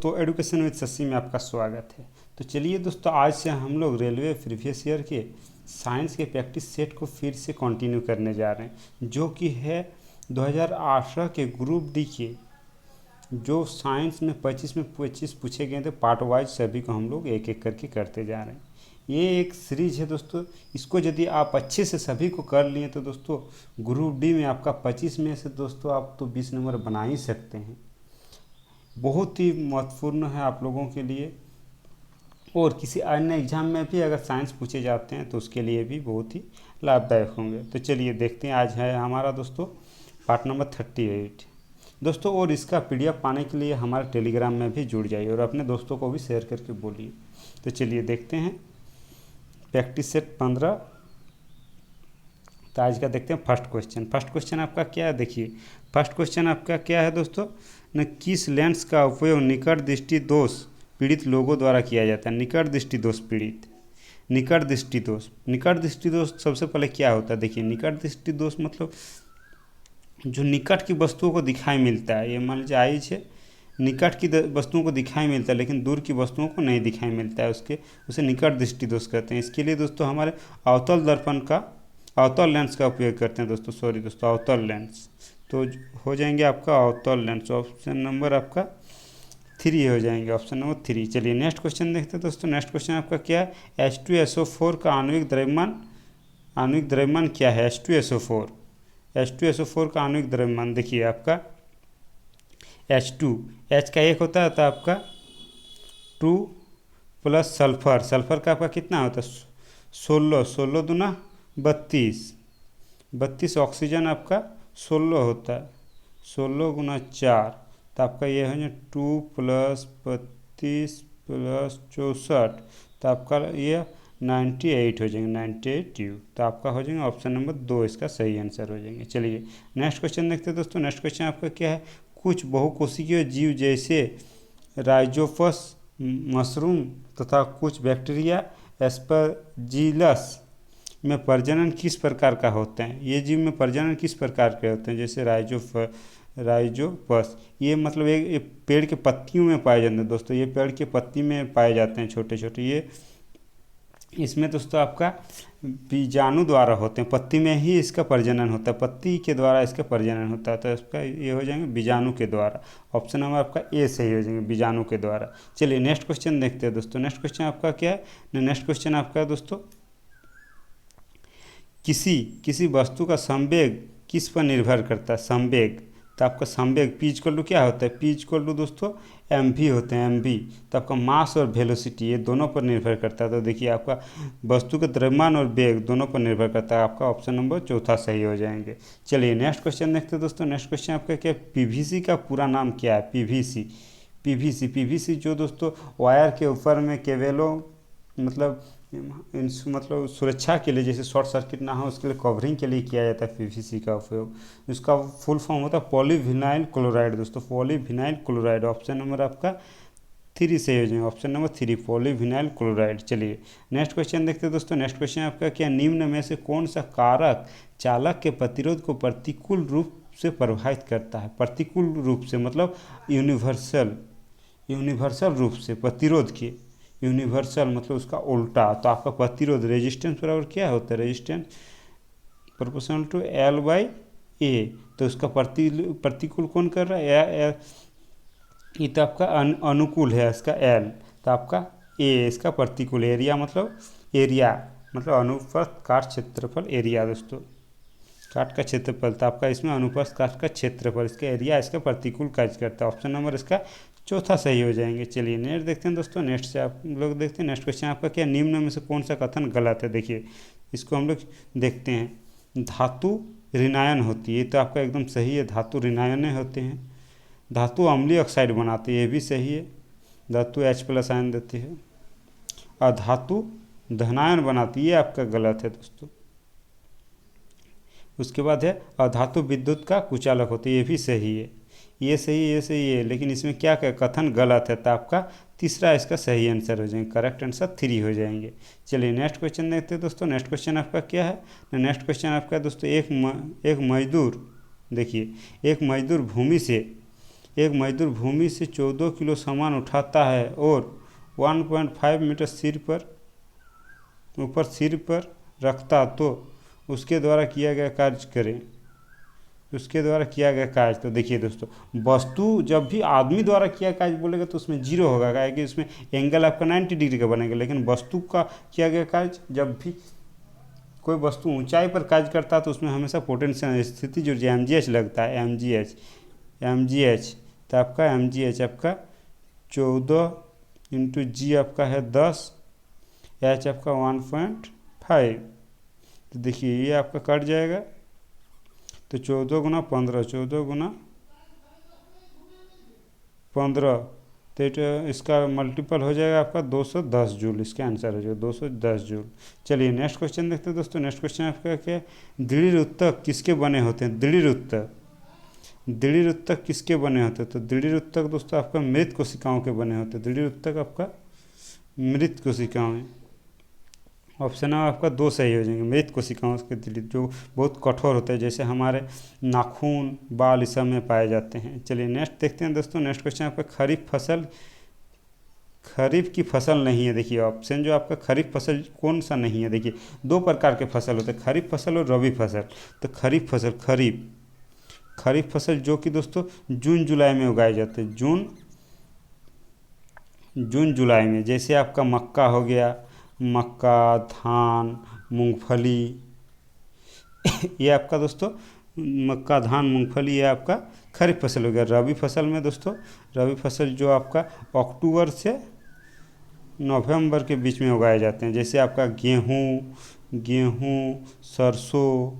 दोस्तों, education with Shashi में आपका स्वागत है। तो चलिए दोस्तों, आज से हम लोग रेलवे प्रीवियस ईयर के साइंस के प्रैक्टिस सेट को फिर से कंटिन्यू करने जा रहे हैं, जो कि है 2018 के ग्रुप डी के जो साइंस में 25 पूछे गए थे पार्ट वाइज, सभी को हम लोग एक एक करके करते जा रहे हैं। ये एक सीरीज है दोस्तों, इसको यदि आप अच्छे से सभी को कर लिए तो दोस्तों ग्रुप डी में आपका 25 में से दोस्तों आप तो 20 नंबर बना ही सकते हैं। बहुत ही महत्वपूर्ण है आप लोगों के लिए, और किसी अन्य एग्जाम में भी अगर साइंस पूछे जाते हैं तो उसके लिए भी बहुत ही लाभदायक होंगे। तो चलिए देखते हैं, आज है हमारा दोस्तों पार्ट नंबर 38 दोस्तों। और इसका पीडीएफ पाने के लिए हमारे टेलीग्राम में भी जुड़ जाइए और अपने दोस्तों को भी शेयर करके बोलिए। तो चलिए देखते हैं प्रैक्टिस सेट 15। तो आज का देखते हैं फर्स्ट क्वेश्चन आपका क्या है। देखिए फर्स्ट क्वेश्चन आपका क्या है दोस्तों, न किस लेंस का उपयोग निकट दृष्टि दोष पीड़ित लोगों द्वारा किया जाता है। निकट दृष्टि दोष पीड़ित, निकट दृष्टि दोष सबसे पहले क्या होता है। देखिए निकट दृष्टि दोष मतलब जो निकट की वस्तुओं को दिखाई मिलता है। ये मान लीजिए आइज है, निकट की वस्तुओं को दिखाई मिलता है लेकिन दूर की वस्तुओं को नहीं दिखाई मिलता है, उसे निकट दृष्टि दोष कहते हैं। इसके लिए दोस्तों हमारे अवतल लेंस का उपयोग करते हैं दोस्तों, अवतल लेंस। तो हो जाएंगे आपका अवतल लेंस, ऑप्शन नंबर आपका 3 हो जाएंगे, ऑप्शन नंबर 3। चलिए नेक्स्ट क्वेश्चन देखते हैं दोस्तों। नेक्स्ट क्वेश्चन आपका क्या है, H2SO4 का आणविक द्रव्यमान क्या है। H2SO4 का आणविक द्रव्यमान देखिए आपका H2, H का एक होता है आपका 2 प्लस सल्फर का आपका कितना होता है 16 दूना 32 ऑक्सीजन आपका 16 होता है, 16 गुना 4 तो आपका ये है 2 प्लस 32 प्लस 64 तो आपका ये 98 हो जाएंगे, 98 तो आपका हो जाएंगे ऑप्शन नंबर 2 इसका सही आंसर हो जाएंगे। चलिए नेक्स्ट क्वेश्चन देखते हैं दोस्तों। नेक्स्ट क्वेश्चन आपका क्या है, कुछ बहुकोशिकीय जीव जैसे राइजोपस मशरूम तथा कुछ बैक्टीरिया एस्परजिलस में प्रजनन किस प्रकार का होते हैं। ये जीव में प्रजनन किस प्रकार के होते हैं, जैसे राइजोपस, ये मतलब एक पेड़ के पत्तियों में पाए जाते हैं दोस्तों। ये पेड़ के पत्ती में पाए जाते हैं छोटे छोटे। ये इसमें दोस्तों आपका बीजाणु द्वारा होते हैं, पत्ती में ही इसका प्रजनन होता है, पत्ती के द्वारा इसका प्रजनन होता है। तो इसका ये हो जाएंगे बीजाणु के द्वारा, ऑप्शन नंबर आपका ए सही हो जाएंगे, बीजाणु के द्वारा। चलिए नेक्स्ट क्वेश्चन देखते हैं दोस्तों। नेक्स्ट क्वेश्चन आपका क्या है, नेक्स्ट क्वेश्चन आपका दोस्तों, किसी वस्तु का संवेग किस पर निर्भर करता है। संवेग, तो आपका संवेग पी = क्या होता है, पी = दोस्तों mv होते हैं, mv। तो आपका मास और वेलोसिटी ये दोनों पर निर्भर करता है। तो देखिए आपका वस्तु का द्रव्यमान और वेग दोनों पर निर्भर करता है, आपका ऑप्शन नंबर 4 सही हो जाएंगे। चलिए नेक्स्ट क्वेश्चन देखते हैं दोस्तों। नेक्स्ट क्वेश्चन आपका क्या है, पीवीसी का पूरा नाम क्या है। पीवीसी जो दोस्तों वायर के ऊपर में केबलों मतलब सुरक्षा के लिए, जैसे शॉर्ट सर्किट ना हो उसके लिए कवरिंग के लिए किया जाता है पीवीसी का उपयोग। इसका फुल फॉर्म होता है पॉलीविनाइल क्लोराइड दोस्तों, पॉलीविनाइल क्लोराइड। ऑप्शन नंबर आपका 3 सही हो जाएंगे, ऑप्शन नंबर 3 पॉलीविनाइल क्लोराइड। चलिए नेक्स्ट क्वेश्चन देखते हैं दोस्तों। नेक्स्ट क्वेश्चन आपका क्या, निम्न में से कौन सा कारक चालक के प्रतिरोध को प्रतिकूल रूप से प्रभावित करता है। प्रतिकूल रूप से मतलब यूनिवर्सल रूप से, प्रतिरोध के यूनिवर्सल मतलब उसका उल्टा। तो आपका प्रतिरोध रेजिस्टेंस बराबर क्या होता है, रेजिस्टेंस प्रोपोर्शनल टू L/A। तो उसका प्रतिकूल कौन कर रहा है, ये तो आपका अनुकूल है इसका L, तो आपका A इसका प्रतिकूल। एरिया मतलब अनुप्रस्थ काट क्षेत्रफल, एरिया दोस्तों काट का क्षेत्रफल। तो आपका इसमें अनुप्रस्थ काट का क्षेत्रफल, इसका एरिया इसका प्रतिकूल कार्य करता है, ऑप्शन नंबर इसका 4 सही हो जाएंगे। चलिए नेक्स्ट देखते हैं दोस्तों। नेक्स्ट से आप लोग देखते हैं नेक्स्ट क्वेश्चन आपका क्या, निम्न में से कौन सा कथन गलत है। देखिए इसको हम लोग देखते हैं, धातु ऋणायन होती है, तो आपका एकदम सही है, धातु ऋणायन होते हैं। धातु अम्लीय ऑक्साइड बनाती है, ये भी सही है, धातु H+ आयन देती है। और धातु धनायन बनाती है, ये आपका गलत है दोस्तों। उसके बाद है अधातु विद्युत का कुचालक होती है, ये भी सही है, ये सही है, लेकिन इसमें क्या कथन गलत है। तो आपका 3 इसका सही आंसर हो जाएंगे, करेक्ट आंसर 3 हो जाएंगे। चलिए नेक्स्ट क्वेश्चन देखते हैं दोस्तों। नेक्स्ट क्वेश्चन आपका क्या है, नेक्स्ट क्वेश्चन आपका दोस्तों, एक मजदूर, देखिए एक मजदूर भूमि से एक मजदूर भूमि से 14 किलो सामान उठाता है और 1.5 मीटर सिर पर रखता, तो उसके द्वारा किया गया कार्य करें। उसके द्वारा किया गया कार्य, तो देखिए दोस्तों, वस्तु जब भी आदमी द्वारा किया कार्य बोलेगा तो उसमें जीरो होगा, क्या कि उसमें एंगल आपका 90 डिग्री का बनेगा। लेकिन वस्तु का किया गया कार्य, जब भी कोई वस्तु ऊंचाई पर कार्य करता है तो उसमें हमेशा पोटेंशियल स्थिति जो mgh लगता है, mgh, तो आपका mgh आपका 14 इंटू जी आपका है 10, एच आपका 1.5, तो देखिए ये आपका कट जाएगा, तो 14 गुना 15, 14 गुना 15, तो इसका मल्टीपल हो जाएगा आपका 210 जूल, इसका आंसर हो जाएगा 210 जूल। चलिए नेक्स्ट क्वेश्चन देखते हैं दोस्तों। नेक्स्ट क्वेश्चन आपका क्या है, दृढ़ ऊतक किसके बने होते हैं? दृढ़ ऊतक किसके बने होते हैं? तो दृढ़ ऊतक दोस्तों आपका मृत कोशिकाओं के बने होते हैं। दृढ़ ऊतक आपका मृत कोशिकाओं, ऑप्शन है आपका 2 सही हो जाएंगे। मृत कोशिकाओं के दृढ़ जो बहुत कठोर होते हैं, जैसे हमारे नाखून, बाल इस सब में पाए जाते हैं। चलिए नेक्स्ट देखते हैं दोस्तों। नेक्स्ट क्वेश्चन आपका खरीफ की फसल नहीं है। देखिए ऑप्शन जो आपका खरीफ फसल कौन सा नहीं है, देखिए 2 प्रकार के फसल होते हैं, खरीफ फसल और रबी फसल। तो खरीफ फसल जो कि दोस्तों जून जुलाई में उगाए जाते हैं, जून जुलाई में, जैसे आपका मक्का हो गया, मक्का, धान, मूंगफली ये आपका दोस्तों मक्का, धान, मूंगफली ये आपका खरीफ फसल हो गया। रबी फसल में दोस्तों, रबी फसल जो आपका अक्टूबर से नवंबर के बीच में उगाए जाते हैं, जैसे आपका गेहूँ, सरसों,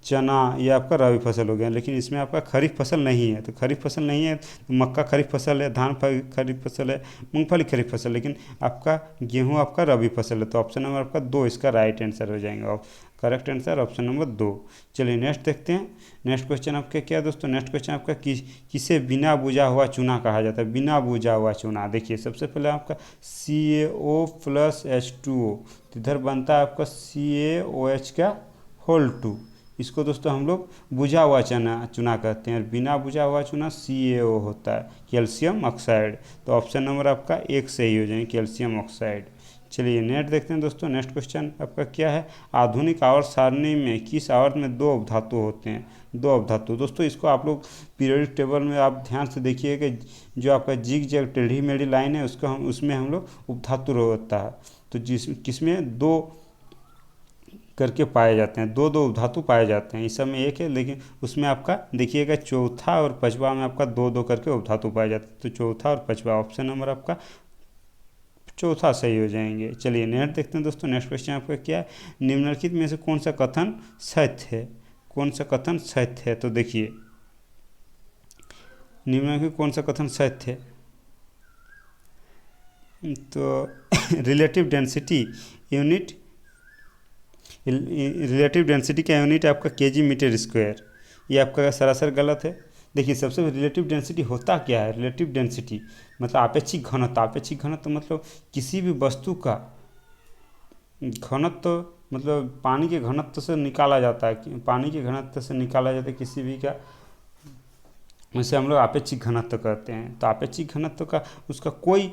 चना, ये आपका रबी फसल हो गया। लेकिन इसमें आपका खरीफ फसल नहीं है, तो खरीफ फसल नहीं है तो मक्का खरीफ फसल है, धान खरीफ फसल है, मूंगफली खरीफ फसल, लेकिन आपका गेहूं आपका रबी फसल है। तो ऑप्शन नंबर आपका 2 इसका राइट आंसर हो जाएंगे। और करेक्ट आंसर ऑप्शन नंबर 2। चलिए नेक्स्ट देखते हैं। नेक्स्ट क्वेश्चन आपका क्या दोस्तों? नेक्स्ट क्वेश्चन आपका किसे बिना बुझा हुआ चूना कहा जाता है? बिना बुझा हुआ चूना, देखिए सबसे पहले आपका CaO + H2O, तो इधर बनता है आपका CaOH का होल 2, इसको दोस्तों हम लोग बुझा हुआ चूना कहते हैं। और बिना बुझा हुआ चूना CaO होता है, कैल्शियम ऑक्साइड। तो ऑप्शन नंबर आपका 1 सही हो जाएंगे, कैल्शियम ऑक्साइड। चलिए नेक्स्ट देखते हैं दोस्तों। नेक्स्ट क्वेश्चन आपका क्या है, आधुनिक आवर्त सारणी में किस आवर्त में 2 अवधातु होते हैं? 2 अवधातु दोस्तों, इसको आप लोग पीरियोडिक टेबल में आप ध्यान से देखिए कि जो आपका जिग जैग टेढ़ी मेढ़ी लाइन है उसमें हम लोग उपधातु होता है। तो किसमें 2 करके पाए जाते हैं, 2 धातु पाए जाते हैं। इस सब में एक है, लेकिन उसमें आपका देखिएगा चौथा और पांचवा में आपका 2 करके उपधातु पाए जाते हैं। तो चौथा और पांचवा, ऑप्शन नंबर आपका चौथा सही हो जाएंगे। चलिए नेक्स्ट देखते हैं दोस्तों। नेक्स्ट क्वेश्चन आपका क्या है, निम्नलिखित में से कौन सा कथन सत्य है? कौन सा कथन सत्य है? तो देखिए निम्नलिखित कौन सा कथन सत्य है? तो रिलेटिव डेंसिटी का यूनिट आपका केजी मीटर स्क्वायर, ये आपका सरासर गलत है। देखिए सबसे रिलेटिव डेंसिटी होता क्या है? रिलेटिव डेंसिटी मतलब आपेक्षिक घनत्व। आपेक्षिक घनत्व मतलब किसी भी वस्तु का घनत्व, मतलब पानी के घनत्व से निकाला जाता है, पानी के घनत्व से निकाला जाता है किसी भी का, उसे हम लोग आपेक्षिक घनत्व कहते हैं। तो आपेक्षिक घनत्व का उसका कोई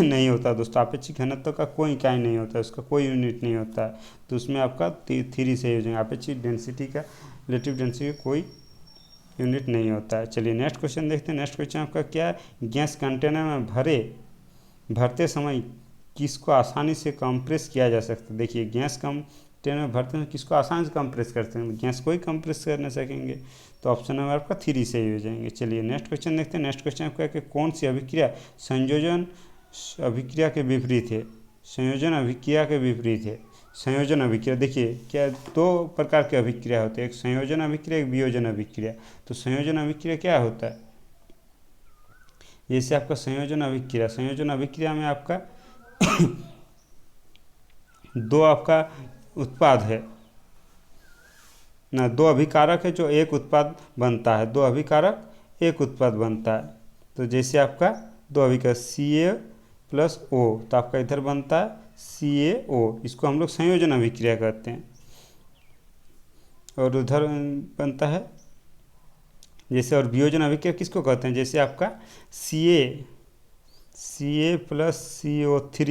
नहीं होता दोस्तों, आपेक्षिक घनत्व का कोई इकाई नहीं होता, उसका कोई यूनिट नहीं होता है। तो उसमें आपका 3 सही हो जाएंगे। आपेक्षिक डेंसिटी का, रिलेटिव डेंसिटी का कोई यूनिट नहीं होता है। चलिए नेक्स्ट क्वेश्चन देखते हैं। नेक्स्ट क्वेश्चन आपका क्या है, गैस कंटेनर में भरते समय किसको आसानी से कंप्रेस किया जा सकता है? देखिए गैस कंटेनर में भरते समय किसको आसानी से कंप्रेस करते हैं? गैस को ही कंप्रेस कर नहीं सकेंगे। तो ऑप्शन नंबर आपका 3 सही हो जाएंगे। चलिए नेक्स्ट क्वेश्चन देखते हैं। नेक्स्ट क्वेश्चन आपका कि कौन सी अभिक्रिया संयोजन अभिक्रिया के विपरीत है? संयोजन अभिक्रिया के विपरीत है। संयोजन अभिक्रिया, देखिए क्या 2 प्रकार के अभिक्रिया होते हैं, एक संयोजन अभिक्रिया, एक वियोजन अभिक्रिया। तो संयोजन अभिक्रिया क्या होता है? जैसे आपका संयोजन अभिक्रिया में आपका 2 आपका उत्पाद है ना, 2 अभिकारक है जो एक उत्पाद बनता है, 2 अभिकारक एक उत्पाद बनता है। तो जैसे आपका 2 अभिकारक CaO, तो आपका इधर बनता है CaO, इसको हम लोग संयोजन अभिक्रिया कहते हैं। और उधर बनता है जैसे और वियोजन अभिक्रिया किसको कहते हैं, जैसे आपका सी ए प्लस CO3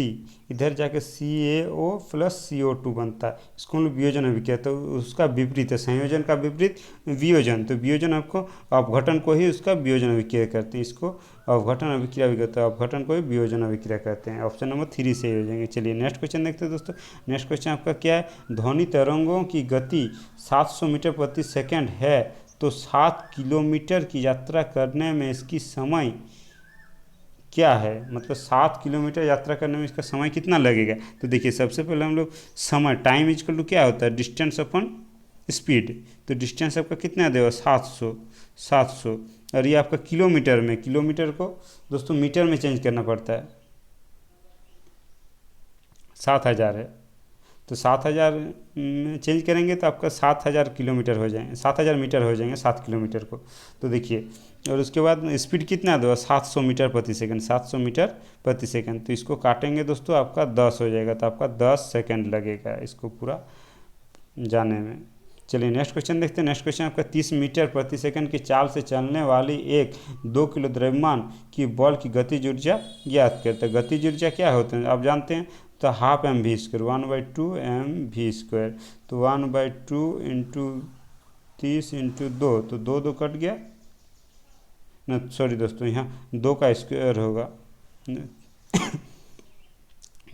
इधर जाके CaO प्लस CO2 बनता है, इसको हम लोग वियोजन अभिक्रिया। तो उसका विपरीत है संयोजन का विपरीत वियोजन। तो वियोजन आपको अपघटन को ही उसका वियोजन अभिक्रिया करते हैं, इसको अपघटन अभिक्रिया भी कहते हैं, अपघटन को ही वियोजन अभिक्रिया कहते हैं। ऑप्शन नंबर 3 से हो जाएंगे। चलिए नेक्स्ट क्वेश्चन देखते हैं दोस्तों। नेक्स्ट क्वेश्चन आपका क्या है, ध्वनि तरंगों की गति 700 मीटर प्रति सेकंड है, तो 7 किलोमीटर की यात्रा करने में इसकी समय क्या है, मतलब 7 किलोमीटर यात्रा करने में इसका समय कितना लगेगा। तो देखिए सबसे पहले हम लोग समय, टाइम इजकल टू क्या होता है, डिस्टेंस अपन स्पीड। तो डिस्टेंस आपका कितना देगा, 700। और ये आपका किलोमीटर में, किलोमीटर को दोस्तों मीटर में चेंज करना पड़ता है, 7,000 है, तो 7,000 में चेंज करेंगे तो आपका 7,000 किलोमीटर हो जाएंगे, 7,000 मीटर हो जाएंगे 7 किलोमीटर को। तो देखिए और उसके बाद स्पीड कितना दो, 700 मीटर प्रति सेकंड, 700 मीटर प्रति सेकंड। तो इसको काटेंगे दोस्तों आपका 10 हो जाएगा, तो आपका 10 सेकंड लगेगा इसको पूरा जाने में। चलिए नेक्स्ट क्वेश्चन देखते हैं। नेक्स्ट क्वेश्चन आपका 30 मीटर प्रति सेकंड की चाल से चलने वाली एक 2 किलो द्रव्यमान की बॉल की गतिज ऊर्जा ज्ञात करते हैं। गतिज ऊर्जा क्या होते हैं आप जानते हैं, तो हाफ mv², 1/2 mv²। तो 1/2 इंटू 30 इंटू 2, तो 2 कट गया ना, सॉरी दोस्तों यहाँ 2 का स्क्वायर होगा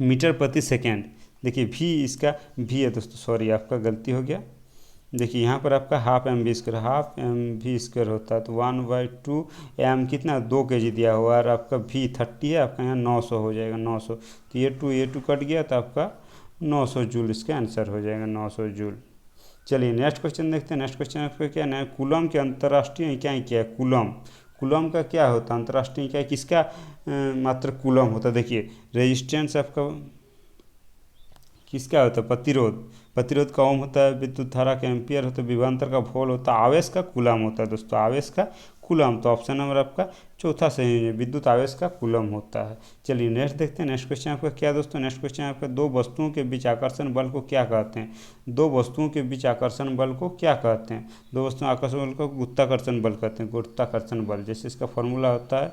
मीटर प्रति सेकेंड। देखिए भी इसका भी है दोस्तों, सॉरी आपका गलती हो गया। देखिए यहाँ पर आपका हाफ mv² होता है, तो 1/2 m कितना 2 kg दिया हुआ, और आपका भी 30 है, आपका यहाँ 900 हो जाएगा, 900। तो ये टू कट गया, तो आपका 900 जूल इसका आंसर हो जाएगा, 900 जूल। चलिए नेक्स्ट क्वेश्चन देखते हैं। नेक्स्ट क्वेश्चन आपका क्या है, कूलम की अंतर्राष्ट्रीय इकाई क्या है, कूलम का क्या होता है अंतर्राष्ट्रीय इकाई, किसका मात्र कूलम होता है। देखिए रेजिस्टेंस आपका किसका होता है, प्रतिरोध का ओम होता है, विद्युत धारा का एम्पियर होता है, विभवांतर का वोल्ट होता है, आवेश का कूलम होता है दोस्तों, आवेश का कूलम। तो ऑप्शन नंबर आपका चौथा सही है, विद्युत आवेश का कूलम होता है। चलिए नेक्स्ट देखते हैं। नेक्स्ट क्वेश्चन आपका क्या दोस्तों, नेक्स्ट क्वेश्चन आपका दो वस्तुओं के बीच आकर्षण बल को क्या कहते हैं, दो वस्तुओं के बीच आकर्षण बल को क्या कहते हैं, दो वस्तुओं आकर्षण बल को गुरुत्वाकर्षण बल कहते हैं, गुरुत्वाकर्षण बल। जैसे इसका फॉर्मूला होता है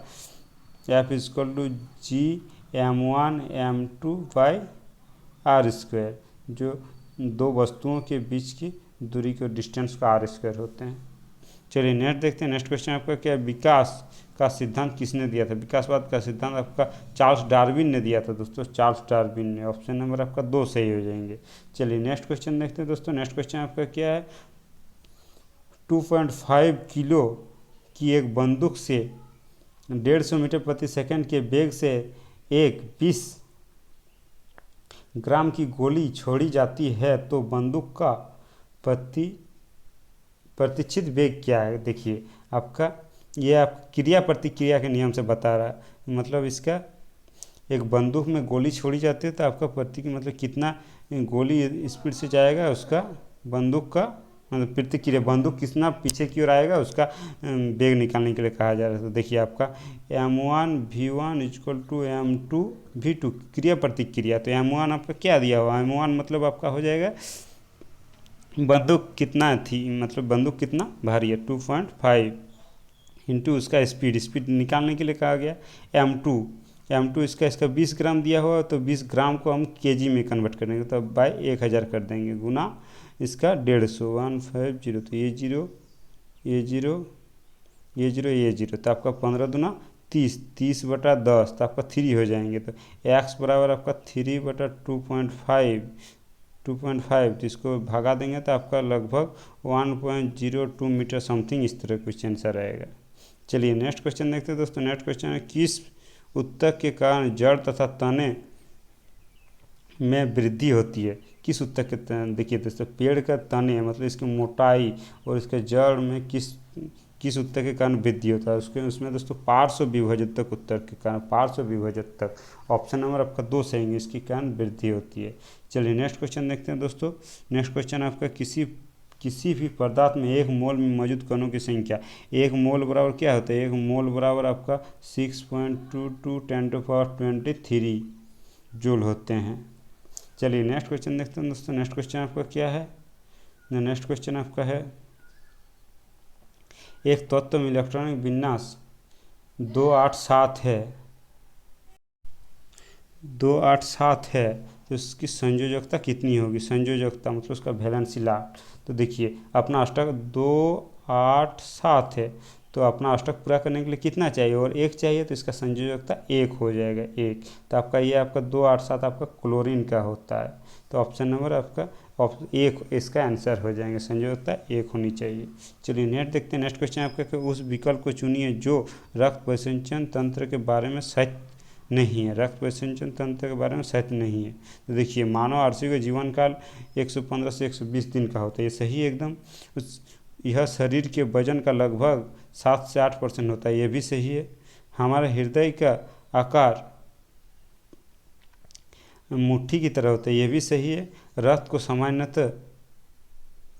F=G m1m2/r², जो दो वस्तुओं के बीच की दूरी के डिस्टेंस का r² होते हैं। चलिए नेक्स्ट देखते हैं। नेक्स्ट क्वेश्चन आपका क्या है, विकास का सिद्धांत किसने दिया था, विकासवाद का सिद्धांत आपका चार्ल्स डार्विन ने दिया था दोस्तों, चार्ल्स डार्विन ने। ऑप्शन नंबर आपका 2 सही हो जाएंगे। चलिए नेक्स्ट क्वेश्चन देखते हैं दोस्तों। नेक्स्ट क्वेश्चन आपका क्या है, 2.5 किलो की एक बंदूक से 150 मीटर प्रति सेकंड के वेग से एक 20 ग्राम की गोली छोड़ी जाती है, तो बंदूक का प्रतिचित वेग क्या है। देखिए आपका ये आप क्रिया प्रतिक्रिया के नियम से बता रहा है, मतलब इसका एक बंदूक में गोली छोड़ी जाती है, तो आपका मतलब कितना गोली स्पीड से जाएगा, उसका बंदूक का मतलब प्रतिक्रिया, बंदूक कितना पीछे की ओर आएगा, उसका वेग निकालने के लिए कहा जा रहा है। तो देखिए आपका m1v1 = m2v2 क्रिया प्रतिक्रिया। तो m1 आपका क्या दिया हुआ, m1 मतलब आपका हो जाएगा बंदूक कितना थी, मतलब बंदूक कितना भारी है, 2.5 इंटू उसका स्पीड निकालने के लिए कहा गया। m2 इसका 20 ग्राम दिया हुआ, तो 20 ग्राम को हम kg में कन्वर्ट करेंगे, तो बाय 1000 कर देंगे, गुना इसका 150, 150। तो ये जीरो, तो आपका 15 दूना 30, 30/10, तो आपका 3 हो जाएंगे। तो x बराबर आपका 3/2.5, तो इसको भगा देंगे तो आपका लगभग 1.02 मीटर समथिंग इस तरह कुछ आंसर आएगा। चलिए नेक्स्ट क्वेश्चन देखते हैं दोस्तों। नेक्स्ट क्वेश्चन है, किस उत्तक के कारण जड़ तथा तने में वृद्धि होती है, किस उत्तक के तने। देखिए दोस्तों पेड़ का तने मतलब इसकी मोटाई और इसके जड़ में किस उत्तक के कारण वृद्धि होता है, उसमें दोस्तों पार्श्व विभजक उत्तक के कारण, पार्श्व विभजक। ऑप्शन नंबर आपका 2 सही है, इसके कारण वृद्धि होती है। चलिए नेक्स्ट क्वेश्चन देखते हैं दोस्तों। नेक्स्ट क्वेश्चन आपका किसी भी पदार्थ में 1 मोल में मौजूद कणों की संख्या, 1 मोल बराबर क्या होता है, 1 मोल बराबर आपका 6.22 10⁻23 जूल होते हैं। चलिए नेक्स्ट क्वेश्चन देखते हैं दोस्तों। नेक्स्ट क्वेश्चन आपका क्या है, नेक्स्ट क्वेश्चन आपका है एक तत्व में इलेक्ट्रॉनिक विन्यास 287 है, 287 है, तो इसकी संयोजकता कितनी होगी? संयोजकता मतलब उसका वैलेंसी लाभ। तो देखिए अपना अष्टक 287 है, तो अपना अष्टक पूरा करने के लिए कितना चाहिए? और एक चाहिए, तो इसका संयोजकता 1 हो जाएगा, 1। तो आपका ये आपका 287 आपका क्लोरीन का होता है। तो ऑप्शन नंबर आपका एक इसका आंसर हो जाएंगे, संयोजकता 1 होनी चाहिए। चलिए नेक्स्ट देखते हैं। नेक्स्ट क्वेश्चन आपका कि उस विकल्प को चुनिए जो रक्त परिसंचरण तंत्र के बारे में सत्य नहीं है। रक्त परिसंचरण तंत्र के बारे में सत्य नहीं है। तो देखिए मानव आरसी का जीवन काल 115 से 120 दिन का होता है, ये सही एकदम। यह शरीर के वजन का लगभग 7 से 8% होता है, ये भी सही है। हमारे हृदय का आकार मुट्ठी की तरह होता है, ये भी सही है। रक्त को सामान्यतः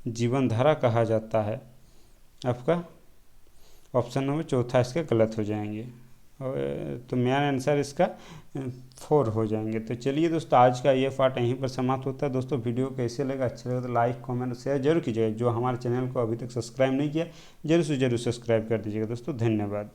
जीवनधारा कहा जाता है। आपका ऑप्शन नंबर चौथा इसका गलत हो जाएंगे, और तो मेरा आंसर इसका 4 हो जाएंगे। तो चलिए दोस्तों आज का ये पार्ट यहीं पर समाप्त होता है। दोस्तों वीडियो कैसे लगा, अच्छा लगा तो लाइक कमेंट शेयर जरूर कीजिएगा। जो हमारे चैनल को अभी तक सब्सक्राइब नहीं किया जरूर से जरूर सब्सक्राइब कर दीजिएगा। दोस्तों धन्यवाद।